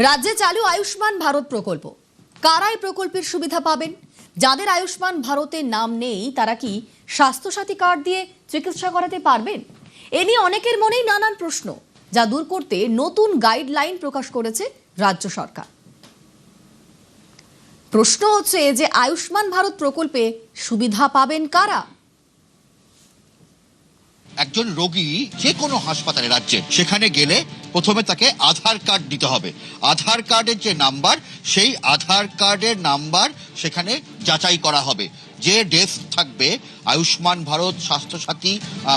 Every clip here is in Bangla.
রাজ্যে চালু আয়ুষ্মান ভারত প্রকল্প, কারা এই প্রকল্পের সুবিধা পাবেন? যাদের আয়ুষ্মান ভারতের নাম নেই তারা কি স্বাস্থ্যসাথী কার্ড দিয়ে চিকিৎসা করাতে পারবেন? এ নিয়ে অনেকের মনেই নানান প্রশ্ন, যা দূর করতে নতুন গাইডলাইন প্রকাশ করেছে রাজ্য সরকার। প্রশ্ন হচ্ছে যে আয়ুষ্মান ভারত প্রকল্পে সুবিধা পাবেন কারা? একজন রোগী যে কোনো হাসপাতালে রাজ্যে সেখানে গেলে প্রথমে তাকে আধার কার্ড দিতে হবে। আধার কার্ডের যে নাম্বার, সেই আধার কার্ডের নাম্বার সেখানে যাচাই করা হবে। যে ডেস্ক থাকবে আয়ুষ্মান ভারত, স্বাস্থ্যসাথী,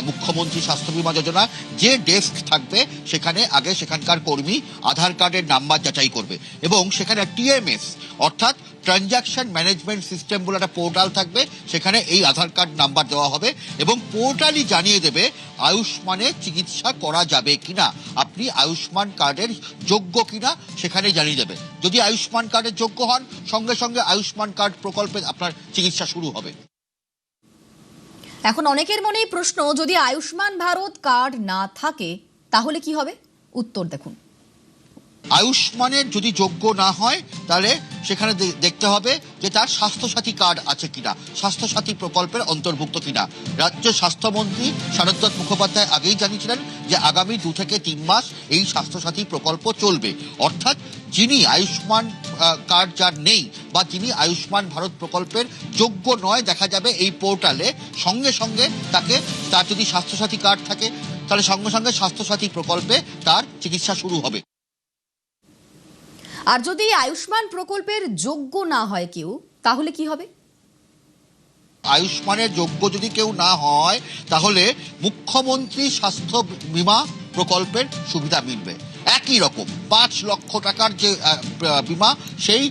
মুখ্যমন্ত্রী স্বাস্থ্য বীমা যোজনা, যে ডেস্ক থাকবে সেখানে আগে সেখানকার কর্মী আধার কার্ডের নাম্বার যাচাই করবে এবং সেখানে টিএমএস অর্থাৎ ট্রানজাকশন ম্যানেজমেন্ট সিস্টেম বলে একটা পোর্টাল থাকবে, সেখানে এই আধার কার্ড নাম্বার দেওয়া হবে এবং পোর্টালই জানিয়ে দেবে আয়ুষ্মানে চিকিৎসা করা যাবে কিনা, আপনি আয়ুষ্মান কার্ডের যোগ্য কিনা সেখানে জানিয়ে দেবে। যদি আয়ুষ্মান কার্ডের যোগ্য হন, সঙ্গে সঙ্গে আয়ুষ্মান কার্ড প্রকল্পে আপনার চিকিৎসা শুরু হবে। এখন অনেকের মনেই প্রশ্ন, যদি আয়ুষ্মান ভারত কার্ড না থাকে তাহলে কি হবে? উত্তর দেখুন। আয়ুষ্মানের যদি যোগ্য না হয় তাহলে সেখানে দেখতে হবে যে তার স্বাস্থ্যসাথী কার্ড আছে কিনা, স্বাস্থ্যসাথী প্রকল্পের অন্তর্ভুক্ত কিনা। রাজ্য স্বাস্থ্যমন্ত্রী শারদত্ত মুখোপাধ্যায় আগেই জানিয়েছিলেন যে আগামী 2 থেকে 3 মাস এই স্বাস্থ্যসাথী প্রকল্প চলবে। অর্থাৎ যিনি আয়ুষ্মান কার্ড যার নেই বা যিনি আয়ুষ্মান ভারত প্রকল্পের যোগ্য নয়, দেখা যাবে এই পোর্টালে সঙ্গে সঙ্গে তার যদি স্বাস্থ্যসাথী কার্ড থাকে তাহলে সঙ্গে সঙ্গে স্বাস্থ্যসাথী প্রকল্পে তার চিকিৎসা শুরু হবে। আর যদি আয়ুষ্মান প্রকল্পের যোগ্য না হয় কেউ, তাহলে কি হবে? আয়ুষ্মানের যোগ্য যদি কেউ না হয় তাহলে মুখ্যমন্ত্রী স্বাস্থ্য বীমা প্রকল্পের সুবিধা মিলবে। একই রকম 5 লক্ষ টাকার যে বীমা, সেই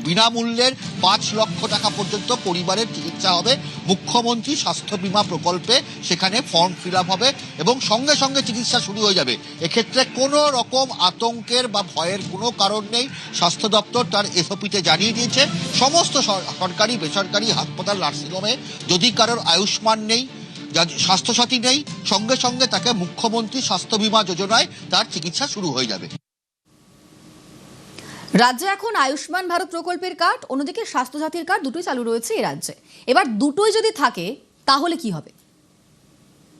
বিনামূল্যের 5 লক্ষ টাকা পর্যন্ত পরিবারের চিকিৎসা হবে। মুখ্যমন্ত্রী স্বাস্থ্য বীমা প্রকল্পে সেখানে ফর্ম ফিল আপ হবে এবং সঙ্গে সঙ্গে চিকিৎসা শুরু হয়ে যাবে। এক্ষেত্রে কোনো রকম আতঙ্কের বা ভয়ের কোনো কারণ নেই। স্বাস্থ্য দপ্তর তার এসওপিতে জানিয়ে দিয়েছে সমস্ত সরকারি বেসরকারি হাসপাতাল, নার্সিংহোমে যদি কারোর আয়ুষ্মান নেই, স্বাস্থ্যসাথী নেই, সঙ্গে সঙ্গে তাকে মুখ্যমন্ত্রী স্বাস্থ্য বীমা যোজনায় তার চিকিৎসা শুরু হয়ে যাবে। রাজ্যে এখন আয়ুষ্মান ভারত প্রকল্পের কার্ড, অন্যদিকে স্বাস্থ্যসাথীর কার্ড, দুটোই চালু রয়েছে এই রাজ্যে। এবার দুটোই যদি থাকে তাহলে কি হবে?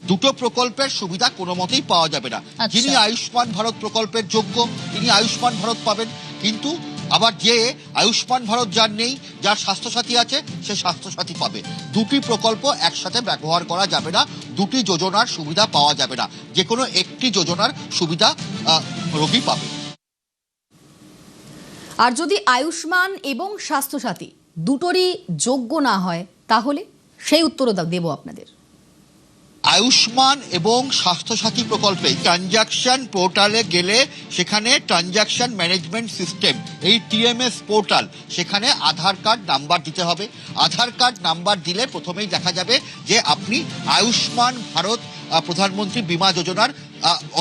দুটো প্রকল্পের সুবিধা কোনো মতেই পাওয়া যাবে না। যিনি আয়ুষ্মান ভারত প্রকল্পের যোগ্য তিনি আয়ুষ্মান ভারত পাবেন, কিন্তু আবার যে আয়ুষ্মান ভারত যার নেই, যার স্বাস্থ্যসাথী আছে, সে স্বাস্থ্যসাথী পাবে। দুটি প্রকল্প একসাথে ব্যবহার করা যাবে না, দুটি যোজনার সুবিধা পাওয়া যাবে না, যে কোনো একটি যোজনার সুবিধা রোগী পাবে। আর যদি আয়ুষ্মান এবং স্বাস্থ্যসাথী দুটোরই যোগ্য না হয় তাহলে সেই উত্তরও দেব আপনাদের। আয়ুষ্মান এবং স্বাস্থ্যসাথী প্রকল্পে ট্রানজাকশন পোর্টালে গেলে সেখানে ট্রানজাকশন ম্যানেজমেন্ট সিস্টেম, এই টিএমএস পোর্টাল, সেখানে আধার কার্ড নাম্বার দিতে হবে। আধার কার্ড নাম্বার দিলে প্রথমেই দেখা যাবে যে আপনি আয়ুষ্মান ভারত প্রধানমন্ত্রী বীমা যোজনার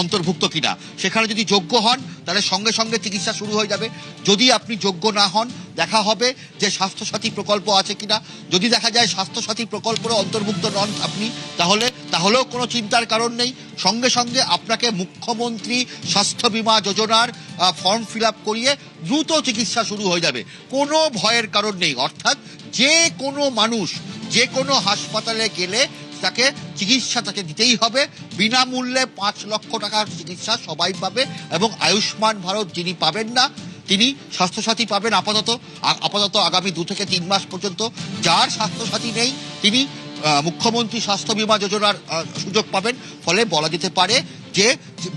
অন্তর্ভুক্ত কিনা। সেখানে যদি যোগ্য হন তাহলে সঙ্গে সঙ্গে চিকিৎসা শুরু হয়ে যাবে। যদি আপনি যোগ্য না হন, দেখা হবে যে স্বাস্থ্যসাথী প্রকল্প আছে কিনা। যদি দেখা যায় স্বাস্থ্যসাথী প্রকল্পের অন্তর্ভুক্ত নন আপনি, তাহলেও কোনো চিন্তার কারণ নেই, সঙ্গে সঙ্গে আপনাকে মুখ্যমন্ত্রী স্বাস্থ্য বীমা যোজনার ফর্ম ফিল আপ করিয়ে দ্রুত চিকিৎসা শুরু হয়ে যাবে। কোনো ভয়ের কারণ নেই। অর্থাৎ যে কোনো মানুষ যে কোনো হাসপাতালে গেলে তাকে চিকিৎসা তাকে দিতেই হবে। বিনামূল্যে 5 লক্ষ টাকার চিকিৎসা সবাই পাবে এবং আয়ুষ্মান ভারত যিনি পাবেন না তিনি স্বাস্থ্যসাথী পাবেন আপাতত আগামী 2 থেকে 3 মাস পর্যন্ত। যার স্বাস্থ্যসাথী নেই তিনি মুখ্যমন্ত্রী স্বাস্থ্য বীমা যোজনার সুযোগ পাবেন। ফলে বলা যেতে পারে যে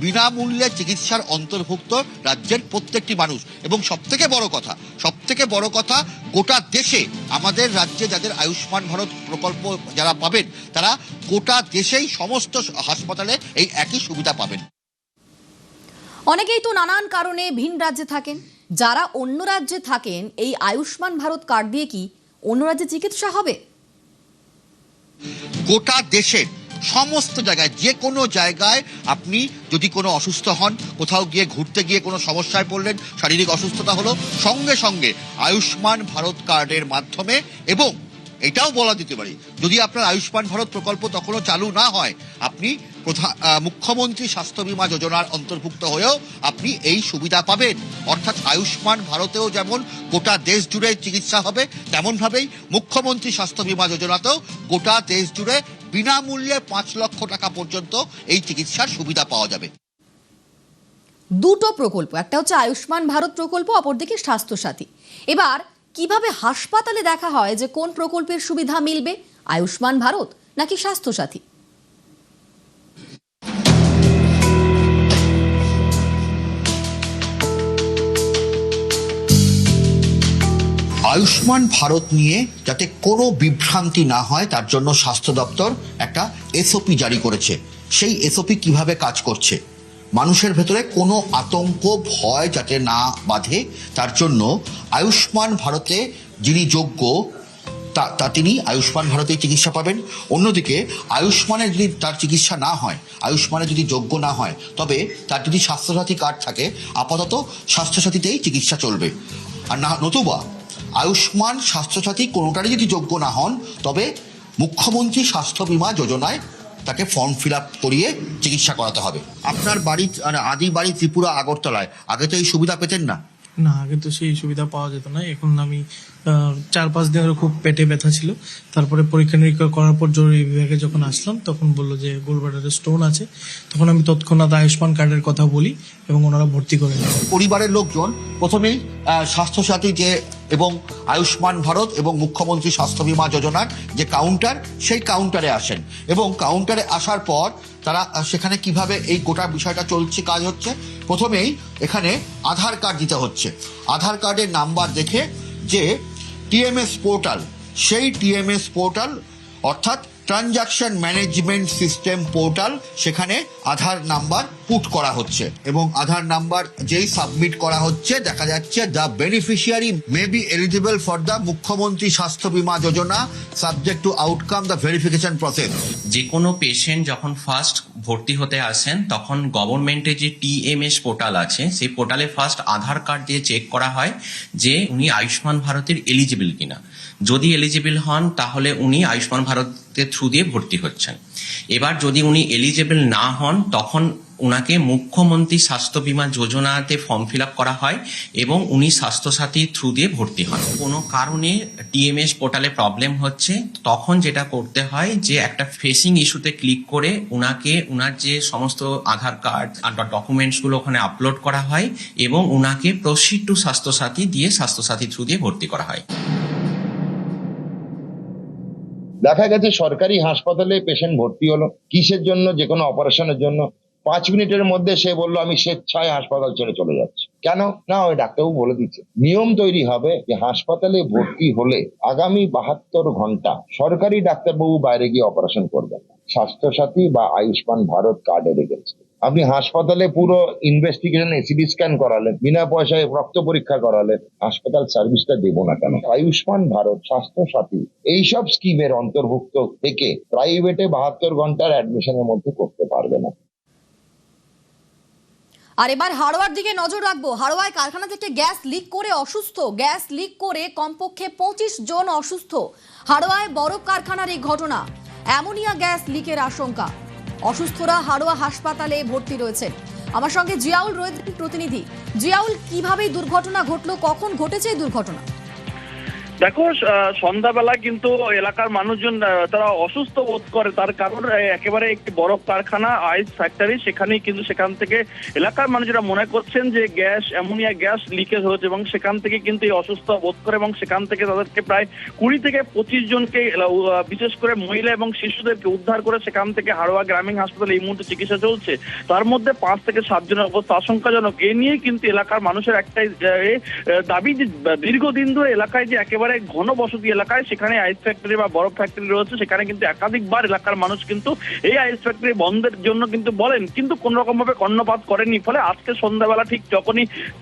বিনামূল্যে চিকিৎসার অন্তর্ভুক্ত রাজ্যের প্রত্যেকটি মানুষ। এবং সবথেকে বড় কথা গোটা দেশে আমাদের রাজ্যে যাদের আয়ুষ্মান ভারত প্রকল্প যারা পাবেন তারা গোটা দেশেই সমস্ত হাসপাতালে এই একই সুবিধা পাবেন। অনেকেই তো নানান কারণে ভিন রাজ্যে থাকেন, যারা অন্য রাজ্যে থাকেন এই আয়ুষ্মান ভারত কার্ড দিয়ে কি অন্য রাজ্যে চিকিৎসা হবে? গোটা দেশের সমস্ত জায়গায়, যে কোনো জায়গায় আপনি যদি কোনো অসুস্থ হন, কোথাও গিয়ে ঘুরতে গিয়ে কোনো সমস্যায় পড়লেন, শারীরিক অসুস্থতা হলো, সঙ্গে সঙ্গে আয়ুষ্মান ভারত কার্ডের মাধ্যমে, এবং এটাও বলা যেতে পারে যদি আপনার আয়ুষ্মান ভারত প্রকল্প তখনও চালু না হয়, আপনি মুখ্যমন্ত্রী স্বাস্থ্য বীমা যোজনার অন্তর্ভুক্ত হয়েও আপনি এই সুবিধা পাবেন। অর্থাৎ আয়ুষ্মান ভারতেও যেমন গোটা দেশ জুড়ে চিকিৎসা হবে, তেমনভাবেই মুখ্যমন্ত্রী স্বাস্থ্য বীমা যোজনাতেও গোটা দেশ জুড়ে বিনামূল্যে 5 লক্ষ টাকা পর্যন্ত এই চিকিৎসার সুবিধা পাওয়া যাবে। দুটো প্রকল্প, একটা হচ্ছে আয়ুষ্মান ভারত প্রকল্প, অপরদিকে স্বাস্থ্যসাথী। এবার কিভাবে হাসপাতালে দেখা হয় যে কোন প্রকল্পের সুবিধা মিলবে, আয়ুষ্মান ভারত নাকি স্বাস্থ্যসাথী? আয়ুষ্মান ভারত নিয়ে যাতে কোনো বিভ্রান্তি না হয় তার জন্য স্বাস্থ্য দপ্তর একটা এসওপি জারি করেছে। সেই এসওপি কিভাবে কাজ করছে, মানুষের ভেতরে কোনো আতঙ্ক ভয় যাতে না বাঁধে তার জন্য আয়ুষ্মান ভারতে যিনি যোগ্য তা তিনি আয়ুষ্মান ভারতেই চিকিৎসা পাবেন। অন্যদিকে আয়ুষ্মানের যদি তার চিকিৎসা না হয়, আয়ুষ্মানে যদি যোগ্য না হয়, তবে তার যদি স্বাস্থ্যসাথী কার্ড থাকে আপাতত স্বাস্থ্যসাথীতেই চিকিৎসা চলবে। আর না নতুবা আয়ুষ্মান স্বাস্থ্যসাথী কোনোটারই যদি যোগ্য না হন তবে মুখ্যমন্ত্রী স্বাস্থ্য বীমা যোজনায় তাকে ফর্ম ফিল আপ করিয়ে চিকিৎসা করাতে হবে। আপনার বাড়ি আদি বাড়ি ত্রিপুরা আগরতলায়, আগে তো এই সুবিধা পেতেন না? না, আগে তো সেই সুবিধা পাওয়া যেত না। এখন আমি 4-5 দিন ধরে খুব পেটে ব্যথা ছিল, তারপরে পরীক্ষা নিরীক্ষা করার পর জরুরি বিভাগে যখন আসলাম তখন বললো যে গোলব্লাডারে স্টোন আছে। তখন আমি তৎক্ষণাৎ আয়ুষ্মান কার্ডের কথা বলি এবং ওনারা ভর্তি করে নেন। পরিবারের লোকজন প্রথমেই স্বাস্থ্যসাথী যে এবং আয়ুষ্মান ভারত এবং মুখ্যমন্ত্রী স্বাস্থ্য বীমা যোজনার যে কাউন্টার, সেই কাউন্টারে আসেন এবং কাউন্টারে আসার পর তারা সেখানে কিভাবে এই গোটা বিষয়টা চলছে, কাজ হচ্ছে। প্রথমেই এখানে আধার কার্ড দিতে হচ্ছে। আধার কার্ডের নাম্বার দেখে যে টিএমএস পোর্টাল, সেই টিএমএস পোর্টাল অর্থাৎ ট্রানজাকশন ম্যানেজমেন্ট সিস্টেম পোর্টাল, সেখানে আধার নাম্বার পুট করা হচ্ছে এবং আধার নাম্বার যেই সাবমিট করা হচ্ছে দেখা যাচ্ছে the beneficiary may be eligible for the Mukhyamantri Swasthya Bima Yojana subject to outcome the verification process. যে কোনো পেশেন্ট যখন ফার্স্ট ভর্তি হতে আসেন তখন গভর্নমেন্টের যে টিএমএস পোর্টাল আছে সেই পোর্টালে ফার্স্ট আধার কার্ড দিয়ে চেক করা হয় যে উনি আয়ুষ্মান ভারতের এলিজিবল কিনা। যদি এলিজিবল হন তাহলে উনি আয়ুষ্মান ভারতের থ্রু দিয়ে ভর্তি হচ্ছেন। এবার যদি উনি এলিজিবল না হন তখন উনাকে মুখ্যমন্ত্রী স্বাস্থ্য বীমা যোজনাতে ফর্ম ফিল আপ করা হয় এবং উনি স্বাস্থ্যসাথীর থ্রু দিয়ে ভর্তি হন। কোনো কারণে টিএমএস পোর্টালে প্রবলেম হচ্ছে তখন যেটা করতে হয় যে একটা ফেসিং ইস্যুতে ক্লিক করে উনাকে উনার যে সমস্ত আধার কার্ড আর ডকুমেন্টসগুলো ওখানে আপলোড করা হয় এবং উনাকে প্রসিড টু স্বাস্থ্যসাথী দিয়ে স্বাস্থ্যসাথী থ্রু দিয়ে ভর্তি করা হয়। দেখা গেছে সরকারি হাসপাতালে পেশেন্ট ভর্তি হলো কিসের জন্য, যে কোনো অপারেশনের জন্য, 5 মিনিটের মধ্যে সে বললো আমি স্বেচ্ছায় হাসপাতাল ছেড়ে চলে যাচ্ছি। কেন না, ওই ডাক্তারবাবু বলে দিচ্ছে নিয়ম তৈরি হবে যে হাসপাতালে ভর্তি হলে আগামী 72 ঘন্টা সরকারি ডাক্তারবাবু বাইরে গিয়ে অপারেশন করবেন না, স্বাস্থ্যসাথী বা আয়ুষ্মান ভারত কার্ডের এগেন্সটে। আপনি হাসপাতালে পুরো ইনভেস্টিগেশন এসিডি স্ক্যান করালেন, বিনা পয়সায় রক্ত পরীক্ষা করালেন, হাসপাতাল সার্ভিসটা দেবো না কেন? আয়ুষ্মান ভারত, স্বাস্থ্যসাথী এইসব স্কিমের অন্তর্ভুক্ত থেকে প্রাইভেটে 72 ঘন্টার অ্যাডমিশনের মধ্যে করতে পারবে না। আর এবার হাড়োয়ার দিকে নজর রাখবো। হাড়োয়ায় কারখানা থেকে গ্যাস লিক করে অসুস্থ, গ্যাস লিক করে কমপক্ষে 25 জন অসুস্থ। হাড়োয়ায় বরফ কারখানার এই ঘটনা, অ্যামোনিয়া গ্যাস লিকের আশঙ্কা। অসুস্থরা হাড়োয়া হাসপাতালে ভর্তি রয়েছেন। আমার সঙ্গে জিয়াউল রয়েছেন প্রতিনিধি। জিয়াউল, কিভাবে দুর্ঘটনা ঘটলো, কখন ঘটেছে এই দুর্ঘটনা? দেখো, সন্ধ্যাবেলা কিন্তু এলাকার মানুষজন তারা অসুস্থ বোধ করে, তার কারণ একেবারে একটি বরফ কারখানা, আইস ফ্যাক্টরি, সেখানেই কিন্তু সেখান থেকে এলাকার মানুষরা মনে করছেন যে গ্যাস, অ্যামোনিয়া গ্যাস লিকেজ হয়েছে এবং সেখান থেকে কিন্তু এই অসুস্থ বোধ করে এবং সেখান থেকে তাদেরকে প্রায় 20 থেকে 25 জনকে, বিশেষ করে মহিলা এবং শিশুদেরকে উদ্ধার করে সেখান থেকে হাড়োয়া গ্রামীণ হাসপাতালে এই মুহূর্তে চিকিৎসা চলছে। তার মধ্যে 5 থেকে 7 জনের অবস্থা আশঙ্কাজনক। এ নিয়ে কিন্তু এলাকার মানুষের একটাই দাবি যে দীর্ঘদিন ধরে এলাকায় যে একেবারে ঘনবসতি এলাকায় সেখানে আইস ফ্যাক্টরি বা বরফ ফ্যাক্টরি রয়েছে, সেখানে কিন্তু একাধিকবার এলাকার মানুষ কিন্তু এই আইস ফ্যাক্টরি বন্ধের জন্য কিন্তু বলেন, কিন্তু কোন রকম ভাবে কর্ণপাত করেনি। ফলে আজকে সন্ধ্যাবেলা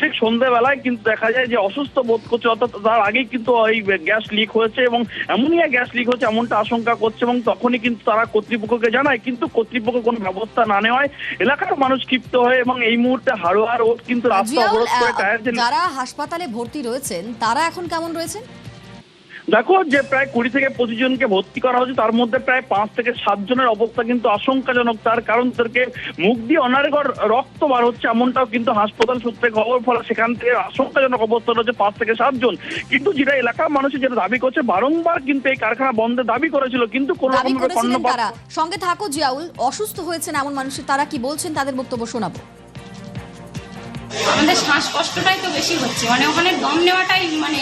ঠিক সন্ধ্যাবেলায় কিন্তু দেখা যায় যে অসুস্থ বোধ করছে, অর্থাৎ তার আগেই কিন্তু এই গ্যাস লিক হয়েছে এবং অ্যামোনিয়া গ্যাস লিক হয়েছে এমনটা আশঙ্কা করছে এবং তখনই কিন্তু তারা কর্তৃপক্ষকে জানায়, কিন্তু কর্তৃপক্ষ কোনো ব্যবস্থা না নেওয়ায় এলাকার মানুষ ক্ষিপ্ত হয় এবং এই মুহূর্তে হাড়োয়া রোড কিন্তু রাস্তা অবরোধ করে টায়ার। যারা হাসপাতালে ভর্তি রয়েছেন তারা এখন কেমন রয়েছেন? দেখো যে প্রায় 20 থেকে 25 জনকে ভর্তি করা হয়েছে, তার মধ্যে প্রায় 5 থেকে 7 জনের অবস্থা কিন্তু আশঙ্কাজনক। তার কারণ তাদেরকে মুখ দিয়ে অনারেগর রক্ত বার হচ্ছে, এমনটাও কিন্তু হাসপাতাল সূত্রে খবর। ফলে সেখান থেকে আশঙ্কাজনক অবস্থা রয়েছে 5 থেকে 7 জন। কিন্তু যেটা এলাকার মানুষের যেটা দাবি করছে, বারংবার কিন্তু এই কারখানা বন্ধের দাবি করেছিল, কিন্তু কোনো দাবি রকম করেছিলেন কর্ণপাত। তারা। সঙ্গে থাকো জিয়াউল, অসুস্থ হয়েছেন এমন মানুষের তারা কি বলছেন, তাদের বক্তব্য শোনাবো। আমাদের শ্বাসকষ্টটাই তো বেশি হচ্ছে, মানে ওখানে দম নেওয়াটাই মানে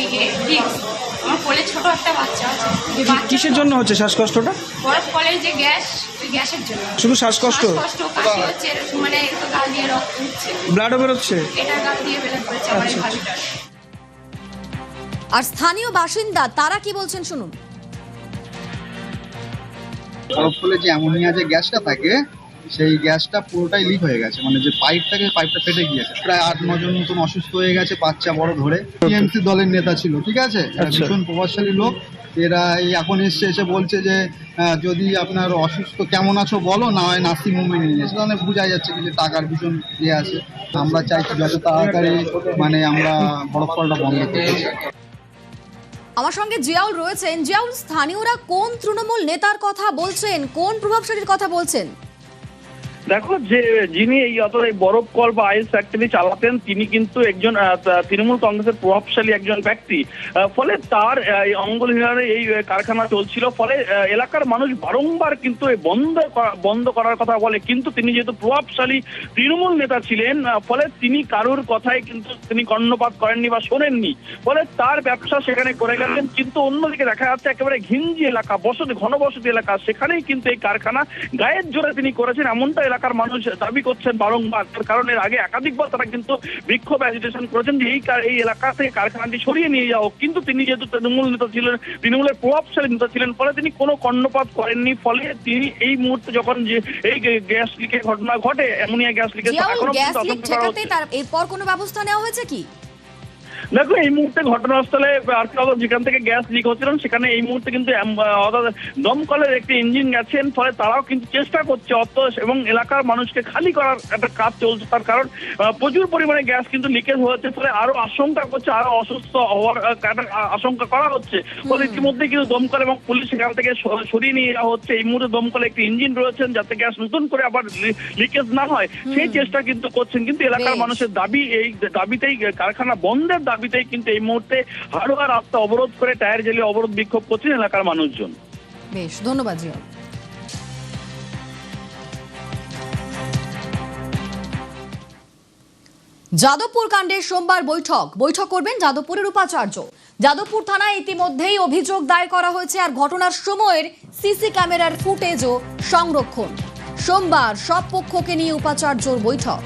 রিস্ক। আমার কোলে ছোট একটা বাচ্চা আছে। কিসের জন্য হচ্ছে শ্বাসকষ্টটা? বরফ কলের যে গ্যাস, ওই গ্যাসের জন্য শুধু শ্বাসকষ্ট? শ্বাসকষ্ট, কাশি হচ্ছে, মানে একটু গা দিয়ে রক্ত উঠছে, ব্লাডও বেরোচ্ছে? এটার গা দিয়ে বেরোতে পড়েছে আমার এই ভাবিটার। আর স্থানীয় বাসিন্দা তারা কি বলছেন শুনুন। বরফ ফলে যে অ্যামোনিয়া যে গ্যাসটা থাকে, সেই গ্যাসটা পুরোটাই লিক হয়ে গেছে, মানে যে পাইপ থাকে পাইপটা ফেটে গিয়েছে। প্রায় 8-9 জন মতন অসুস্থ হয়ে গেছে, বাচ্চা বড় ধরে। টিএমসি দলের নেতা ছিল, ঠিক আছে, এরা ভীষণ প্রভাবশালী লোক। এরা এই এখন এসে বলছে যে যদি আপনার অসুস্থ কেমন আছো বলো, না হয় নার্সিং হোমে নিয়ে গেছে। তাহলে বোঝা যাচ্ছে কি যে টাকার ভীষণ ইয়ে আছে। আমরা চাইছি যত তাড়াতাড়ি মানে আমরা বরফ ফলটা বন্ধ করতে চাই। আমার সঙ্গে জিয়াউল রয়েছেন। জিয়াউল, স্থানীয়রা কোন তৃণমূল নেতার কথা বলছেন, কোন প্রভাবশালীর কথা বলছেন? দেখো যে যিনি এই বরফ কল বা আইস ফ্যাক্টরি চালাতেন, তিনি কিন্তু একজন তৃণমূল কংগ্রেসের প্রভাবশালী একজন ব্যক্তি। ফলে তার অঙ্গলহীনারে এই কারখানা চলছিল। ফলে এলাকার মানুষ বারংবার কিন্তু বন্ধ করার কথা বলে, কিন্তু তিনি যেহেতু প্রভাবশালী তৃণমূল নেতা ছিলেন, ফলে তিনি কারোর কথায় কিন্তু তিনি কর্ণপাত করেননি বা শোনেননি। ফলে তার ব্যবসা সেখানে করে গেলেন। কিন্তু অন্যদিকে দেখা যাচ্ছে একেবারে ঘিঞ্জি এলাকা, ঘনবসতি এলাকা, সেখানেই কিন্তু এই কারখানা গায়ের জোরে তিনি করেছেন, এমনটা এলাকার মানুষ দাবি করছেন বারংবার। তার কারণ এর আগে একাধিকবার তারা কিন্তু বিক্ষোভ অ্যাজিটেশন করেছেন যে এই এলাকা থেকে কারখানাটি সরিয়ে নিয়ে যাও। কিন্তু তিনি যেহেতু তৃণমূল নেতা ছিলেন, তৃণমূলের প্রভাবশালী নেতা ছিলেন, ফলে তিনি কোনো কর্ণপাত করেননি। ফলে তিনি এই মুহূর্তে যখন যে এই গ্যাস লিকের ঘটনা ঘটে, অ্যামোনিয়া গ্যাস লিকের, জিয়াউল, গ্যাস লিক ঠেকাতে তার এরপর কোনো ব্যবস্থা নেওয়া হয়েছে কি? দেখো এই মুহূর্তে ঘটনাস্থলে যেখান থেকে গ্যাস লিক হচ্ছিলেন, সেখানে এই মুহূর্তে কিন্তু দমকলের একটি ইঞ্জিন গেছেন। ফলে তারাও কিন্তু চেষ্টা করছে এবং এলাকার মানুষকে খালি করার একটা কাজ চলছে। তার কারণ প্রচুর পরিমাণে গ্যাস কিন্তু লিকেজ হয়েছে। ফলে আরো আশঙ্কা করছে, আরো অসুস্থ হওয়ার আশঙ্কা করা হচ্ছে। ফলে ইতিমধ্যে কিন্তু দমকল এবং পুলিশ সেখান থেকে সরিয়ে নিয়ে যাওয়া হচ্ছে। এই মুহূর্তে দমকলে একটি ইঞ্জিন রয়েছেন, যাতে গ্যাস নতুন করে আবার লিকেজ না হয় সেই চেষ্টা কিন্তু করছেন। কিন্তু এলাকার মানুষের দাবি, এই দাবিতেই কারখানা বন্ধের দাবিতেই কিন্তু এই মুহূর্তে হাড়োয়া রাস্তা অবরোধ করে টায়ার জ্বালিয়ে অবরোধ বিক্ষোভ করছেন এলাকার মানুষজন। বেশ, ধন্যবাদ জিয়াউল। যাদবপুর কাণ্ডে সোমবার বৈঠক করবেন যাদবপুরের উপাচার্য। যাদবপুর থানায় ইতিমধ্যেই অভিযোগ দায়ের করা হয়েছে, আর ঘটনার সময়ের সিসি ক্যামেরার ফুটেজও সংরক্ষণ। সোমবার সব পক্ষকে নিয়ে উপাচার্যর বৈঠক।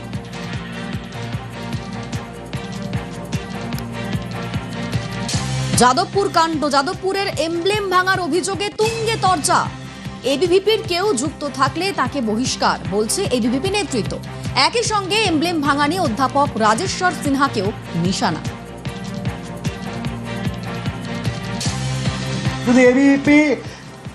যাদবপুর কাণ্ড, যাদবপুরের এমব্লেম ভাঙার অভিযোগে তুঙ্গে তরজা। এবিভিপির কেউ যুক্ত থাকলে তাকে বহিষ্কার বলছে এবিভিপি নেতৃত্ব। একই সঙ্গে এমব্লেম ভাঙা নিয়ে অধ্যাপক রাজেশ্বর সিনহাকেও নিশানা। যদি এবিভিপি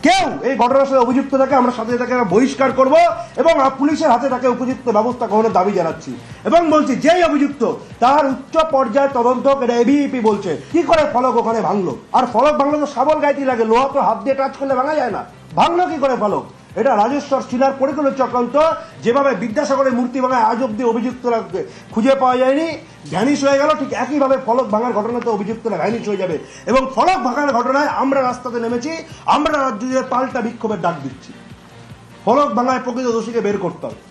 কেউ এই ঘটনার সাথে অভিযুক্ত থাকে, আমরা সাথে তাকে বহিষ্কার করব এবং পুলিশের হাতে তাকে উপযুক্ত ব্যবস্থা গ্রহণের দাবি জানাচ্ছি এবং বলছি যেই অভিযুক্ত তার উচ্চ পর্যায়ের তদন্ত। এটা এবিভিপি বলছে। কি করে ফলক ওখানে ভাঙলো? আর ফলক ভাঙলো তো শাবল গাইতে লাগে, লোহা তো হাত দিয়ে টাচ করলে ভাঙা যায় না। ভাঙলো কি করে ফলক? এটা রাজেশ্বর সিনহার পরিকল্পিত চক্রান্ত। যেভাবে বিদ্যাসাগরের মূর্তি ভাঙায় আজ অব্দি অভিযুক্তরা খুঁজে পাওয়া যায়নি, ভ্যানিশ হয়ে গেল, ঠিক একইভাবে ফলক ভাঙার ঘটনাতে অভিযুক্তরা ভ্যানিশ হয়ে যাবে। এবং ফলক ভাঙার ঘটনায় আমরা রাস্তাতে নেমেছি, আমরা রাজ্য জুড়ে পাল্টা বিক্ষোভের ডাক দিচ্ছি। ফলক ভাঙায় প্রকৃত দোষীকে বের করতে হবে।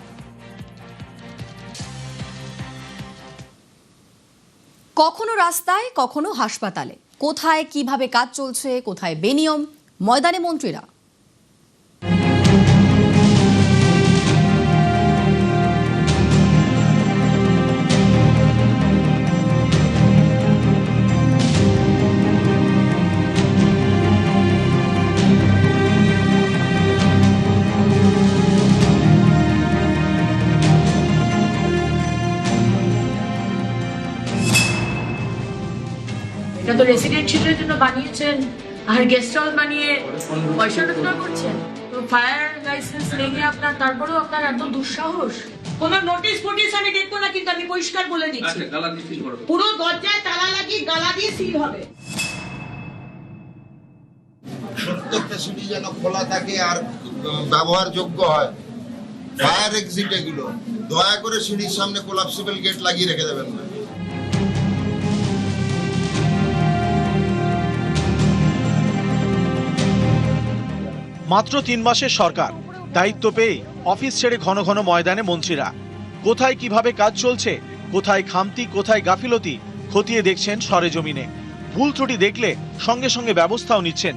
কখনো রাস্তায়, কখনো হাসপাতালে, কোথায় কিভাবে কাজ চলছে, কোথায় বেনিয়ম, ময়দানে মন্ত্রীরা। এটা তো রেসিডেন্সিয়ালের জন্য বানিয়েছেন, আর গেস্ট হাউস বানিয়ে পয়সা রোজগার করছেন। তো ফায়ার লাইসেন্স লেগে আপনার, তারপরেও আপনার এত দুঃসাহস। কোনো নোটিশ ফোটিস আমি দেখবো না, কিন্তু আমি পরিষ্কার বলে দিচ্ছি, পুরো দরজায় তালা লাগিয়ে গালা দিয়ে সিল হবে। প্রত্যেকটা সিঁড়ি যেন খোলা থাকে আর ব্যবহারযোগ্য হয়। ফায়ার এক্সিট এগুলো দয়া করে সিঁড়ির সামনে কোলাপসিবল গেট লাগিয়ে রেখে দেবেন না। মাত্র 3 মাসের সরকার, দায়িত্ব পেয়ে অফিস ছেড়ে ঘন ঘন ময়দানে মন্ত্রীরা। কোথায় কিভাবে কাজ চলছে, কোথায় খামতি, কোথায় গাফিলতি খতিয়ে দেখছেন সরেজমিনে। ভুল ত্রুটি দেখলে সঙ্গে সঙ্গে ব্যবস্থাও নিচ্ছেন।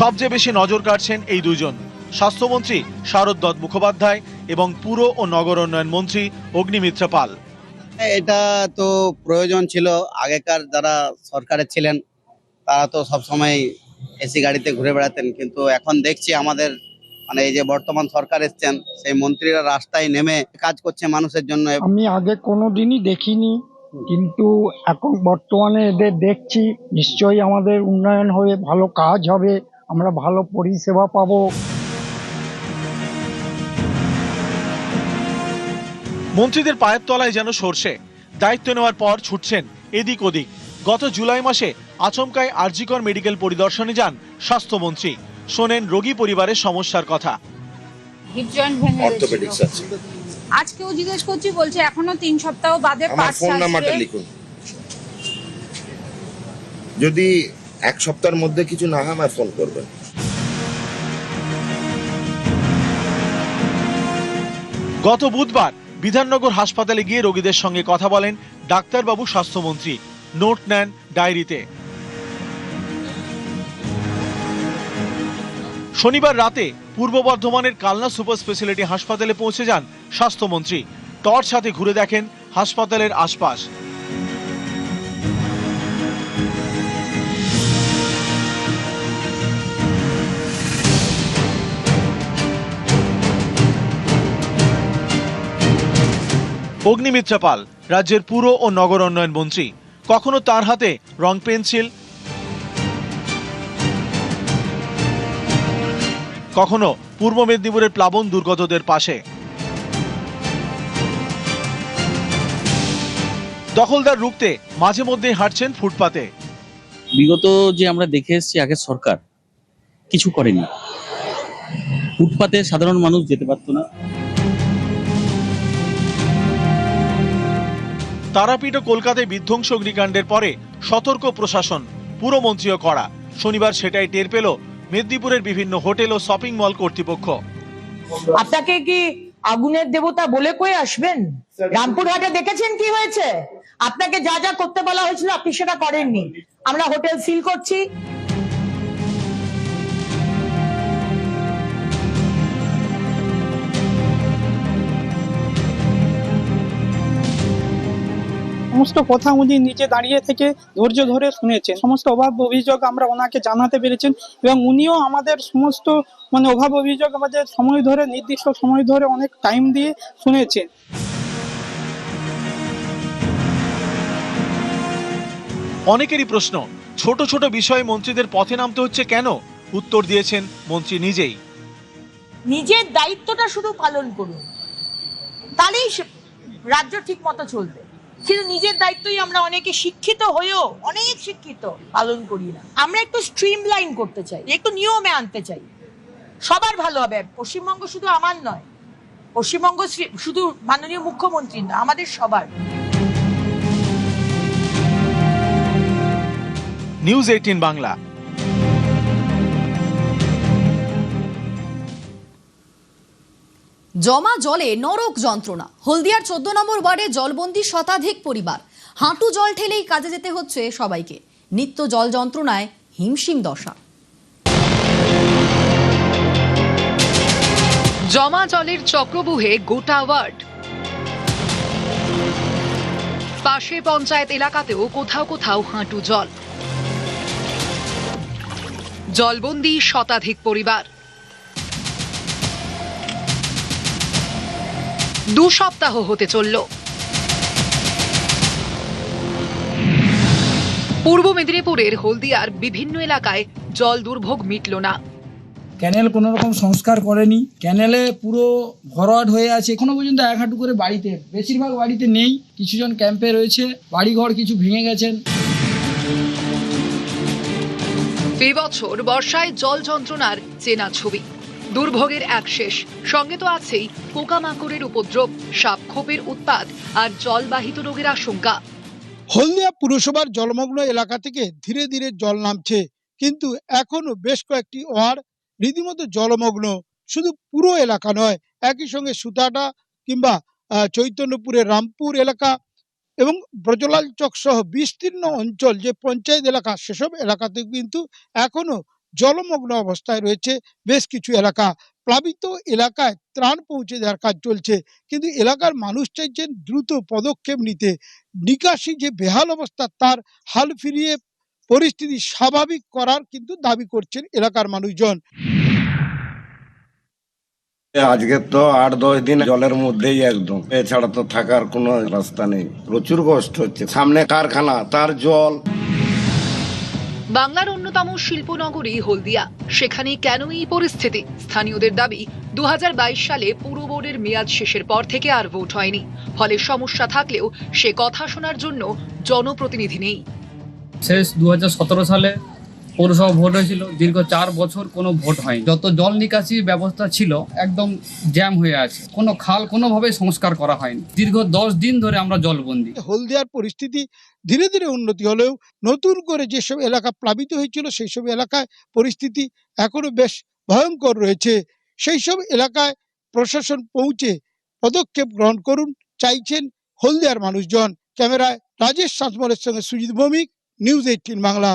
সবচেয়ে বেশি নজর কাটছেন এই দুজন, স্বাস্থ্যমন্ত্রী শারদ দত্ত মুখোপাধ্যায় এবং পুর ও নগর উন্নয়ন মন্ত্রী অগ্নিমিত্রা পাল। এটা তো প্রয়োজন ছিল। আগেকার যারা সরকারে ছিলেন তারা তো সবসময় এসি গাড়িতে ঘুরে বেড়াতেন, কিন্তু এখন দেখছি আমাদের মানে এই যে বর্তমান সরকার এসছেন সেই মন্ত্রীরা রাস্তায় নেমে কাজ করছে মানুষের জন্য। আমি আগে কোনোদিনই দেখিনি, কিন্তু এখন বর্তমানে এদের দেখছি, নিশ্চয়ই আমাদের উন্নয়ন হয়ে ভালো কাজ হবে, আমরা ভালো পরিষেবা পাবো। মন্ত্রীদের পায়ের তলায় যেন সরষে, দায়িত্ব নেওয়ার পর ছুটছেন এদিক ওদিক। গত জুলাই মাসে আচমকায় আরজিকর মেডিকেল পরিদর্শনে যান স্বাস্থ্যমন্ত্রী, শোনেন রোগী পরিবারের সমস্যার কথা। হিপ জয়েন্ট ভেঙে গেছে। আজকেও জিজ্ঞেস করছি, বলছে এখনো 3 সপ্তাহ বাদে আমার ফোন নাম্বারটা লিখুন, যদি 1 সপ্তাহের মধ্যে কিছু না হয় আমায় ফোন করবেন। গত বুধবার বিধাননগর হাসপাতালে গিয়ে রোগীদের সঙ্গে কথা বলেন ডাক্তারবাবু স্বাস্থ্যমন্ত্রী, নোট নেন ডায়েরিতে। শনিবার রাতে পূর্ব বর্ধমানের কালনা সুপার স্পেশালিটি হাসপাতালে পৌঁছে যান স্বাস্থ্যমন্ত্রী। টর্চ হাতে ঘুরে দেখেন হাসপাতালের আশপাশ। অগ্নিমিত্রা পাল রাজ্যের পুর ও নগর উন্নয়ন মন্ত্রী, কখনো তার হাতে রং পেন্সিল, কখনো পূর্ব মেদিনীপুরের প্লাবন দুর্গতদের পাশে। দখলদার রুখতে মাঝে মধ্যে হাঁটছেন ফুটপাতে। বিগত যে আমরা দেখে এসেছি আগের সরকার কিছু করেনি, ফুটপাতে সাধারণ মানুষ যেতে পারত না। তারাপীঠ ও কলকাতায় বিধ্বংস অগ্নিকাণ্ডের পরে সতর্ক প্রশাসন, পুরমন্ত্রীও করা। শনিবার সেটাই টের পেল মেদিনীপুরের বিভিন্ন হোটেল ও শপিং মল কর্তৃপক্ষ। আপনাকে কি আগুনের দেবতা বলে কয়ে আসবেন? রামপুরহাটে দেখেছেন কি হয়েছে? আপনাকে যা যা করতে বলা হয়েছিল আপনি সেটা করেননি। আমরা হোটেল সিল করছি। সমস্ত কথা উনি নিচে দাঁড়িয়ে থেকে ধৈর্য ধরে শুনেছেন, সমস্ত অভাব অভিযোগ আমরা ওনাকে জানাতে পেরেছেন এবং উনিও আমাদের সমস্ত অভাব অভিযোগ আমাদের সময় ধরে, নির্দিষ্ট সময় ধরে অনেক টাইম দিয়ে শুনেছেন। অনেকেরই প্রশ্ন, ছোট ছোট বিষয়ে মন্ত্রীদের পথে নামতে হচ্ছে কেন? উত্তর দিয়েছেন মন্ত্রী নিজেই। নিজের দায়িত্বটা শুধু পালন করুন, তাহলেই রাজ্য ঠিক মতো চলবে। কিন্তু নিজের দায়িত্বই আমরা অনেকে শিক্ষিত হয়েও অনেক শিক্ষিত পালন করি না। আমরা একটু স্ট্রিমলাইন করতে চাই, একটু নিয়মে আনতে চাই, সবার ভালো হবে। পশ্চিমবঙ্গ শুধু আমার নয়, পশ্চিমবঙ্গ শুধু মাননীয় মুখ্যমন্ত্রী না, আমাদের সবার। নিউজ 18 বাংলা। জমা জলে নরক যন্ত্রণা। হলদিয়ার 14 নম্বর ওয়ার্ডে জলবন্দী শতাধিক পরিবার। হাঁটু জল ঠেলেই কাজে যেতে হচ্ছে সবাইকে। নিত্য জল যন্ত্রণায় হিমশিম দশা। জমা জলের চক্রবুহে গোটা ওয়ার্ড। পাশে পঞ্চায়েত এলাকাতেও কোথাও কোথাও হাঁটু জল। জলবন্দী শতাধিক পরিবার। 2 সপ্তাহ হতে চলল। পূর্ব মেদিনীপুরের হলদিয়ার বিভিন্ন এলাকায় জল দুর্ভোগ মিটল না। ক্যানেল কোনো রকম সংস্কার করেনি, ক্যানেলে পুরো ভরাট হয়ে আছে, এখনো পর্যন্ত 1 হাঁটু করে বাড়িতে, বেশিরভাগ বাড়িতে নেই, কিছুজন ক্যাম্পে রয়েছে, বাড়িঘর কিছু ভেঙে গেছেন। এই বছর বর্ষায় জল যন্ত্রণার চেনা ছবি, দুর্ভোগের এক শেষ, সঙ্গে তো আছেই পোকামাকড়ের উপদ্রব, সাপখোপের উৎপাত আর জলবাহিত রোগের আশঙ্কা। হলদিয়া পুরসভার জলমগ্ন এলাকা থেকে ধীরে ধীরে জল নামছে, কিন্তু এখনো বেশ কয়েকটি ওয়ার্ড রীতিমতো জলমগ্ন। শুধু পুরো এলাকা নয়, একই সঙ্গে সুতাটা কিংবা চৈতন্যপুরের রামপুর এলাকা এবং ব্রজলাল চক সহ বিস্তীর্ণ অঞ্চল যে পঞ্চায়েত এলাকা, সেসব এলাকাতে কিন্তু এখনো জলমগ্ন অবস্থায় রয়েছে বেশ কিছু এলাকা। প্লাবিত এলাকায় ত্রাণ পৌঁছে দেওয়ার কাজ চলছে, কিন্তু এলাকার মানুষ চাইছেন দ্রুত পদক্ষেপ নিতে। নিকাশি যে বেহাল অবস্থা, তার হাল ফিরিয়ে পরিস্থিতি স্বাভাবিক করার কিন্তু দাবি করছেন এলাকার মানুষজন। আজকে তো 8-10 দিন জলের মধ্যেই একদম, এছাড়া তো থাকার কোনো রাস্তা নেই, প্রচুর কষ্ট হচ্ছে। সামনে কারখানা, তার জল। বাংলার অন্যতম শিল্পনগরী হলদিয়া, সেখানে কেন এই পরিস্থিতি? স্থানীয়দের দাবি 2022 সালে পুর বোর্ডের মেয়াদ শেষের পর থেকে আর ভোট হয়নি, ফলে সমস্যা থাকলেও সে কথা শোনার জন্য জনপ্রতিনিধি নেই। শেষ 2017 সালে পৌরসভা ভোট হয়েছিল, দীর্ঘ 4 বছর কোনো ভোট হয়নি। যত জল নিকাশি ব্যবস্থা ছিল একদম জ্যাম হয়ে আছে, কোনো খাল কোনোভাবে সংস্কার করা হয়নি, দীর্ঘ 10 দিন ধরে আমরা জলবন্দী। হলদিয়ার পরিস্থিতি ধীরে ধীরে উন্নতি হলেও নতুন করে যেসব এলাকা প্লাবিত হয়েছিল সেই সব এলাকায় পরিস্থিতি এখনো বেশ ভয়ঙ্কর রয়েছে। সেই সব এলাকায় প্রশাসন পৌঁছে পদক্ষেপ গ্রহণ করুন চাইছেন হলদিয়ার মানুষজন। ক্যামেরায় রাজেশ সাঁতমলের সঙ্গে সুজিত ভৌমিক, নিউজ 18 বাংলা।